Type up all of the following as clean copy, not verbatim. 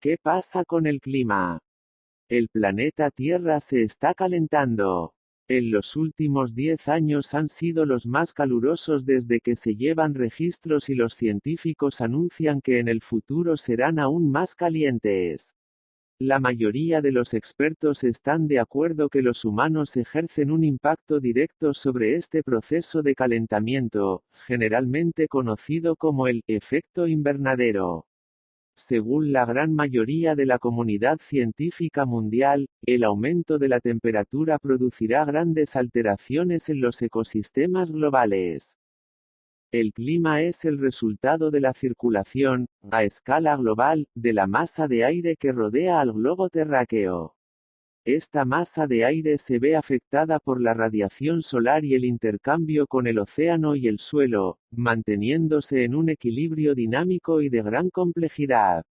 ¿Qué pasa con el clima? El planeta Tierra se está calentando. En los últimos 10 años han sido los más calurosos desde que se llevan registros y los científicos anuncian que en el futuro serán aún más calientes. La mayoría de los expertos están de acuerdo que los humanos ejercen un impacto directo sobre este proceso de calentamiento, generalmente conocido como el efecto invernadero. Según la gran mayoría de la comunidad científica mundial, el aumento de la temperatura producirá grandes alteraciones en los ecosistemas globales. El clima es el resultado de la circulación, a escala global, de la masa de aire que rodea al globo terráqueo. Esta masa de aire se ve afectada por la radiación solar y el intercambio con el océano y el suelo, manteniéndose en un equilibrio dinámico y de gran complejidad.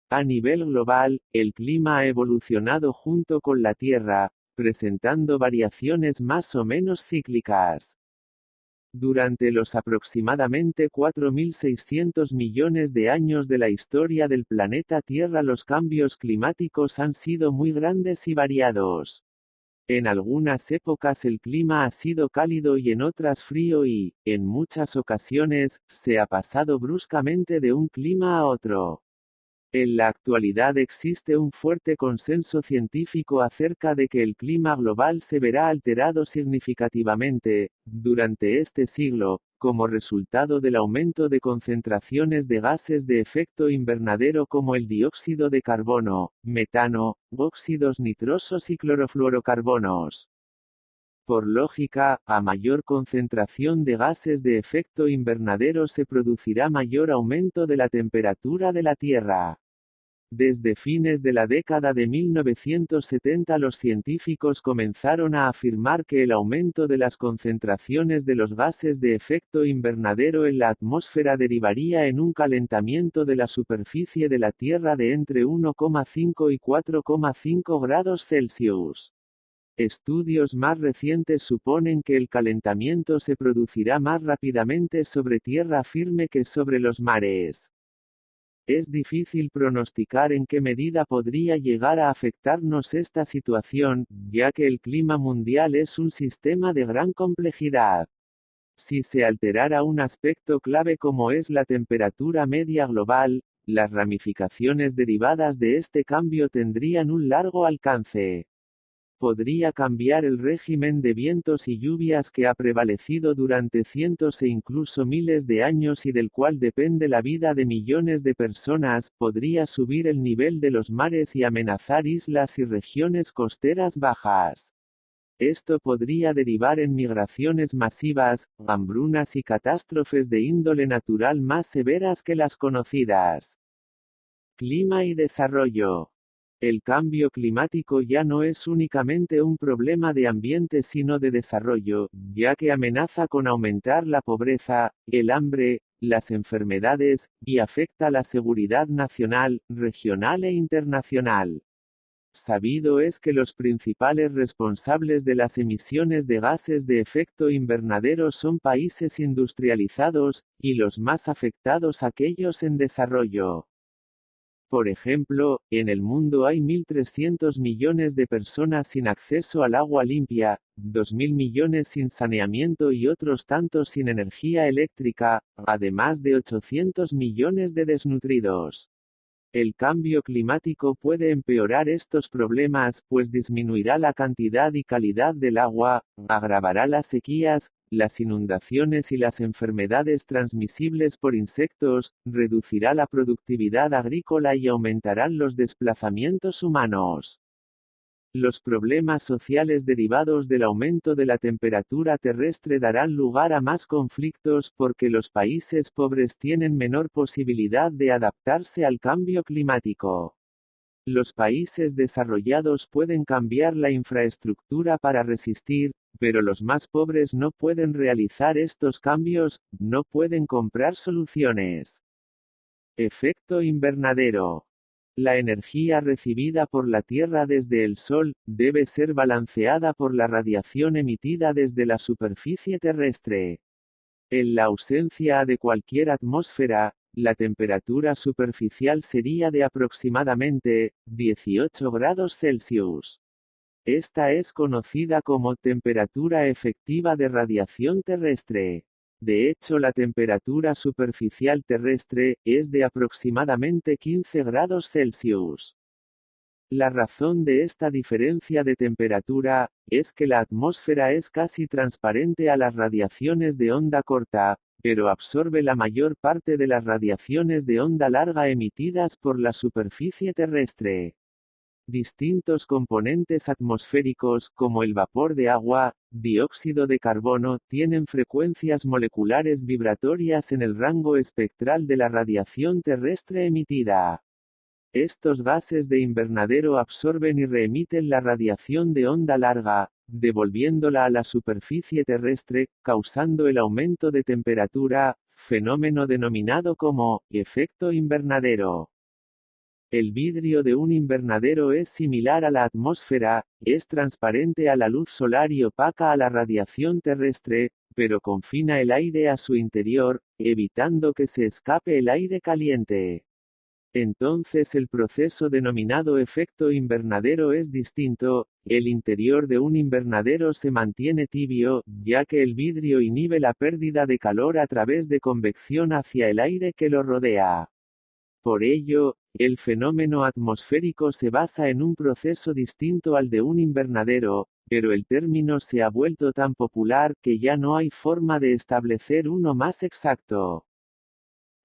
A nivel global, el clima ha evolucionado junto con la Tierra, presentando variaciones más o menos cíclicas. Durante los aproximadamente 4.600 millones de años de la historia del planeta Tierra los cambios climáticos han sido muy grandes y variados. En algunas épocas el clima ha sido cálido y en otras frío y, en muchas ocasiones, se ha pasado bruscamente de un clima a otro. En la actualidad existe un fuerte consenso científico acerca de que el clima global se verá alterado significativamente, durante este siglo, como resultado del aumento de concentraciones de gases de efecto invernadero como el dióxido de carbono, metano, óxidos nitrosos y clorofluorocarbonos. Por lógica, a mayor concentración de gases de efecto invernadero se producirá mayor aumento de la temperatura de la Tierra. Desde fines de la década de 1970 los científicos comenzaron a afirmar que el aumento de las concentraciones de los gases de efecto invernadero en la atmósfera derivaría en un calentamiento de la superficie de la Tierra de entre 1,5 y 4,5 grados Celsius. Estudios más recientes suponen que el calentamiento se producirá más rápidamente sobre tierra firme que sobre los mares. Es difícil pronosticar en qué medida podría llegar a afectarnos esta situación, ya que el clima mundial es un sistema de gran complejidad. Si se alterara un aspecto clave como es la temperatura media global, las ramificaciones derivadas de este cambio tendrían un largo alcance. Podría cambiar el régimen de vientos y lluvias que ha prevalecido durante cientos e incluso miles de años y del cual depende la vida de millones de personas, podría subir el nivel de los mares y amenazar islas y regiones costeras bajas. Esto podría derivar en migraciones masivas, hambrunas y catástrofes de índole natural más severas que las conocidas. Clima y desarrollo. El cambio climático ya no es únicamente un problema de ambiente sino de desarrollo, ya que amenaza con aumentar la pobreza, el hambre, las enfermedades, y afecta la seguridad nacional, regional e internacional. Sabido es que los principales responsables de las emisiones de gases de efecto invernadero son países industrializados, y los más afectados aquellos en desarrollo. Por ejemplo, en el mundo hay 1.300 millones de personas sin acceso al agua limpia, 2.000 millones sin saneamiento y otros tantos sin energía eléctrica, además de 800 millones de desnutridos. El cambio climático puede empeorar estos problemas, pues disminuirá la cantidad y calidad del agua, agravará las sequías, las inundaciones y las enfermedades transmisibles por insectos, reducirá la productividad agrícola y aumentarán los desplazamientos humanos. Los problemas sociales derivados del aumento de la temperatura terrestre darán lugar a más conflictos porque los países pobres tienen menor posibilidad de adaptarse al cambio climático. Los países desarrollados pueden cambiar la infraestructura para resistir, pero los más pobres no pueden realizar estos cambios, no pueden comprar soluciones. Efecto invernadero. La energía recibida por la Tierra desde el Sol, debe ser balanceada por la radiación emitida desde la superficie terrestre. En la ausencia de cualquier atmósfera, la temperatura superficial sería de aproximadamente 18 grados Celsius. Esta es conocida como temperatura efectiva de radiación terrestre. De hecho, la temperatura superficial terrestre es de aproximadamente 15 grados Celsius. La razón de esta diferencia de temperatura es que la atmósfera es casi transparente a las radiaciones de onda corta, pero absorbe la mayor parte de las radiaciones de onda larga emitidas por la superficie terrestre. Distintos componentes atmosféricos, como el vapor de agua, dióxido de carbono, tienen frecuencias moleculares vibratorias en el rango espectral de la radiación terrestre emitida. Estos gases de invernadero absorben y reemiten la radiación de onda larga, devolviéndola a la superficie terrestre, causando el aumento de temperatura, fenómeno denominado como efecto invernadero. El vidrio de un invernadero es similar a la atmósfera, es transparente a la luz solar y opaca a la radiación terrestre, pero confina el aire a su interior, evitando que se escape el aire caliente. Entonces el proceso denominado efecto invernadero es distinto, el interior de un invernadero se mantiene tibio, ya que el vidrio inhibe la pérdida de calor a través de convección hacia el aire que lo rodea. Por ello, el fenómeno atmosférico se basa en un proceso distinto al de un invernadero, pero el término se ha vuelto tan popular que ya no hay forma de establecer uno más exacto.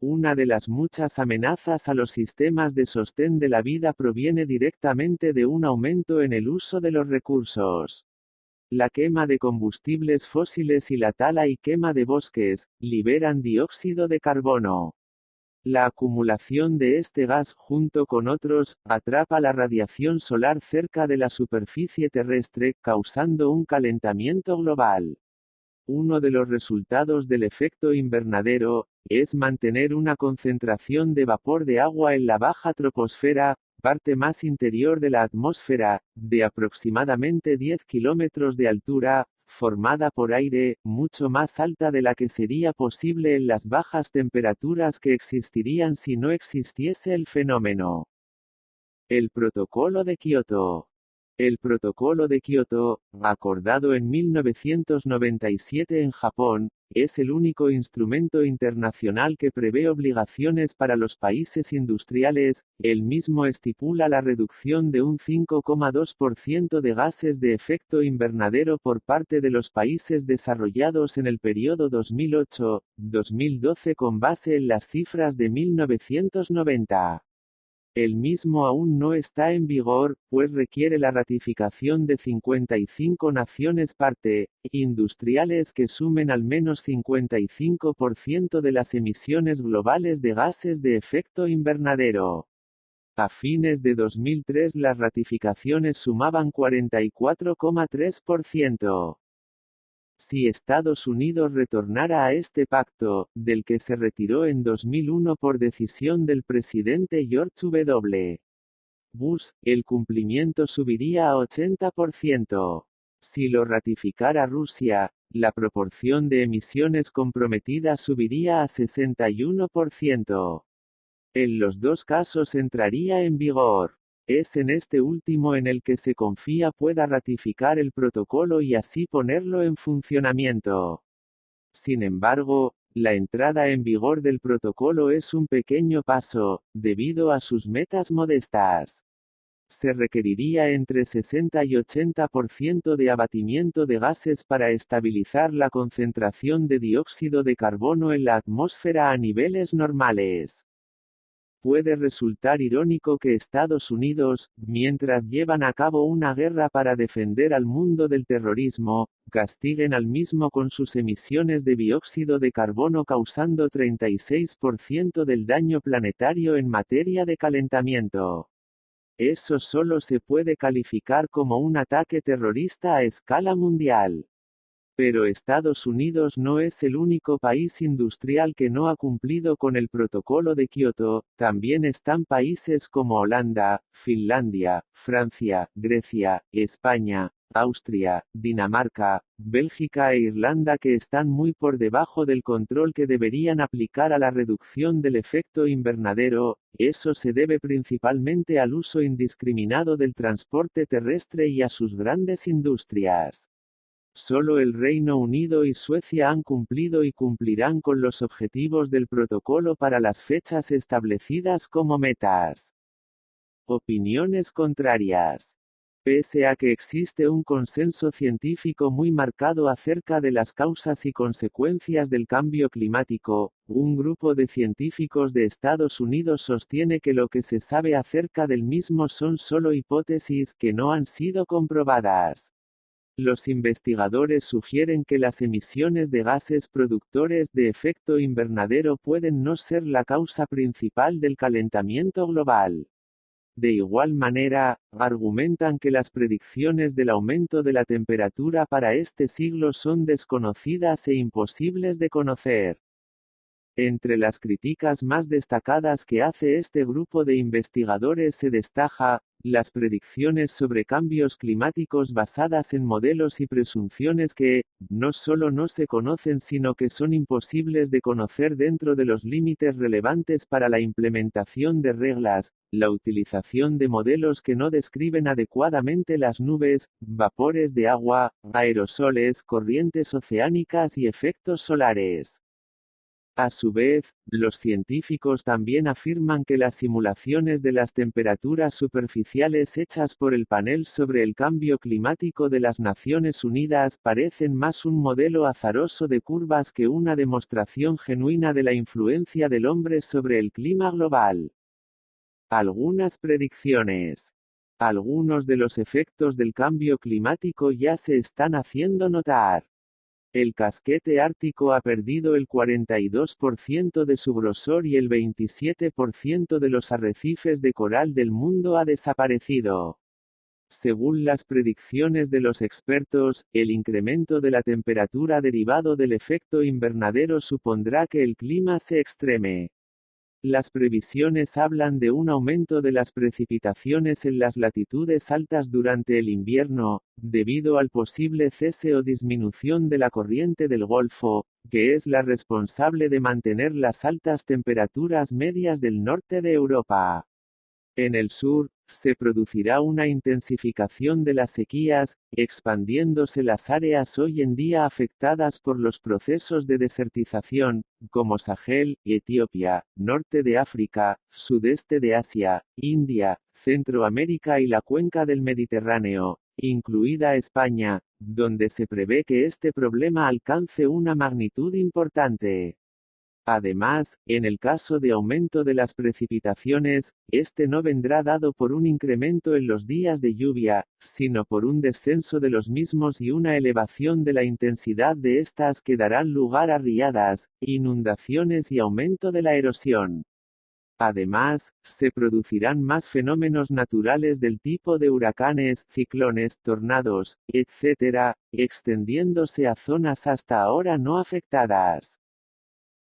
Una de las muchas amenazas a los sistemas de sostén de la vida proviene directamente de un aumento en el uso de los recursos. La quema de combustibles fósiles y la tala y quema de bosques liberan dióxido de carbono. La acumulación de este gas junto con otros atrapa la radiación solar cerca de la superficie terrestre, causando un calentamiento global. Uno de los resultados del efecto invernadero es mantener una concentración de vapor de agua en la baja troposfera, parte más interior de la atmósfera, de aproximadamente 10 kilómetros de altura, formada por aire, mucho más alta de la que sería posible en las bajas temperaturas que existirían si no existiese el fenómeno. El Protocolo de Kioto. El Protocolo de Kioto, acordado en 1997 en Japón, es el único instrumento internacional que prevé obligaciones para los países industriales. El mismo estipula la reducción de un 5,2% de gases de efecto invernadero por parte de los países desarrollados en el periodo 2008-2012 con base en las cifras de 1990. El mismo aún no está en vigor, pues requiere la ratificación de 55 naciones parte, industriales que sumen al menos 55% de las emisiones globales de gases de efecto invernadero. A fines de 2003 las ratificaciones sumaban 44,3%. Si Estados Unidos retornara a este pacto, del que se retiró en 2001 por decisión del presidente George W. Bush, el cumplimiento subiría a 80%. Si lo ratificara Rusia, la proporción de emisiones comprometidas subiría a 61%. En los dos casos entraría en vigor. Es en este último en el que se confía pueda ratificar el protocolo y así ponerlo en funcionamiento. Sin embargo, la entrada en vigor del protocolo es un pequeño paso, debido a sus metas modestas. Se requeriría entre 60 y 80% de abatimiento de gases para estabilizar la concentración de dióxido de carbono en la atmósfera a niveles normales. Puede resultar irónico que Estados Unidos, mientras llevan a cabo una guerra para defender al mundo del terrorismo, castiguen al mismo con sus emisiones de dióxido de carbono causando 36% del daño planetario en materia de calentamiento. Eso solo se puede calificar como un ataque terrorista a escala mundial. Pero Estados Unidos no es el único país industrial que no ha cumplido con el Protocolo de Kioto, también están países como Holanda, Finlandia, Francia, Grecia, España, Austria, Dinamarca, Bélgica e Irlanda que están muy por debajo del control que deberían aplicar a la reducción del efecto invernadero. Eso se debe principalmente al uso indiscriminado del transporte terrestre y a sus grandes industrias. Solo el Reino Unido y Suecia han cumplido y cumplirán con los objetivos del protocolo para las fechas establecidas como metas. Opiniones contrarias. Pese a que existe un consenso científico muy marcado acerca de las causas y consecuencias del cambio climático, un grupo de científicos de Estados Unidos sostiene que lo que se sabe acerca del mismo son solo hipótesis que no han sido comprobadas. Los investigadores sugieren que las emisiones de gases productores de efecto invernadero pueden no ser la causa principal del calentamiento global. De igual manera, argumentan que las predicciones del aumento de la temperatura para este siglo son desconocidas e imposibles de conocer. Entre las críticas más destacadas que hace este grupo de investigadores se destaca, las predicciones sobre cambios climáticos basadas en modelos y presunciones que, no solo no se conocen sino que son imposibles de conocer dentro de los límites relevantes para la implementación de reglas, la utilización de modelos que no describen adecuadamente las nubes, vapores de agua, aerosoles, corrientes oceánicas y efectos solares. A su vez, los científicos también afirman que las simulaciones de las temperaturas superficiales hechas por el Panel sobre el Cambio Climático de las Naciones Unidas parecen más un modelo azaroso de curvas que una demostración genuina de la influencia del hombre sobre el clima global. Algunas predicciones. Algunos de los efectos del cambio climático ya se están haciendo notar. El casquete ártico ha perdido el 42% de su grosor y el 27% de los arrecifes de coral del mundo ha desaparecido. Según las predicciones de los expertos, el incremento de la temperatura derivado del efecto invernadero supondrá que el clima se extreme. Las previsiones hablan de un aumento de las precipitaciones en las latitudes altas durante el invierno, debido al posible cese o disminución de la corriente del Golfo, que es la responsable de mantener las altas temperaturas medias del norte de Europa. En el sur, se producirá una intensificación de las sequías, expandiéndose las áreas hoy en día afectadas por los procesos de desertización, como Sahel, Etiopía, norte de África, sudeste de Asia, India, Centroamérica y la cuenca del Mediterráneo, incluida España, donde se prevé que este problema alcance una magnitud importante. Además, en el caso de aumento de las precipitaciones, este no vendrá dado por un incremento en los días de lluvia, sino por un descenso de los mismos y una elevación de la intensidad de estas que darán lugar a riadas, inundaciones y aumento de la erosión. Además, se producirán más fenómenos naturales del tipo de huracanes, ciclones, tornados, etc., extendiéndose a zonas hasta ahora no afectadas.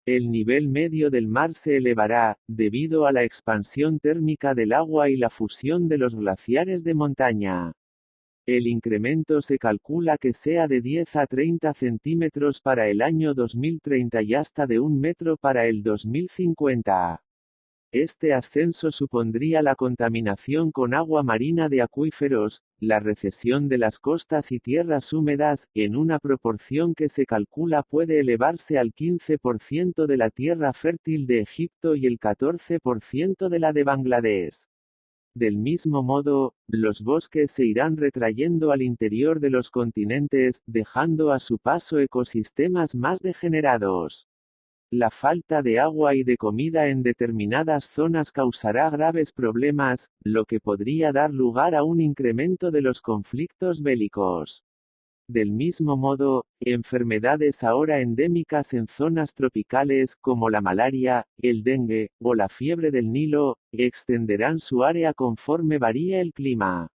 El nivel medio del mar se elevará, debido a la expansión térmica del agua y la fusión de los glaciares de montaña. El incremento se calcula que sea de 10 a 30 centímetros para el año 2030 y hasta de 1 metro para el 2050. Este ascenso supondría la contaminación con agua marina de acuíferos, la recesión de las costas y tierras húmedas, en una proporción que se calcula puede elevarse al 15% de la tierra fértil de Egipto y el 14% de la de Bangladesh. Del mismo modo, los bosques se irán retrayendo al interior de los continentes, dejando a su paso ecosistemas más degenerados. La falta de agua y de comida en determinadas zonas causará graves problemas, lo que podría dar lugar a un incremento de los conflictos bélicos. Del mismo modo, enfermedades ahora endémicas en zonas tropicales, como la malaria, el dengue, o la fiebre del Nilo, extenderán su área conforme varíe el clima.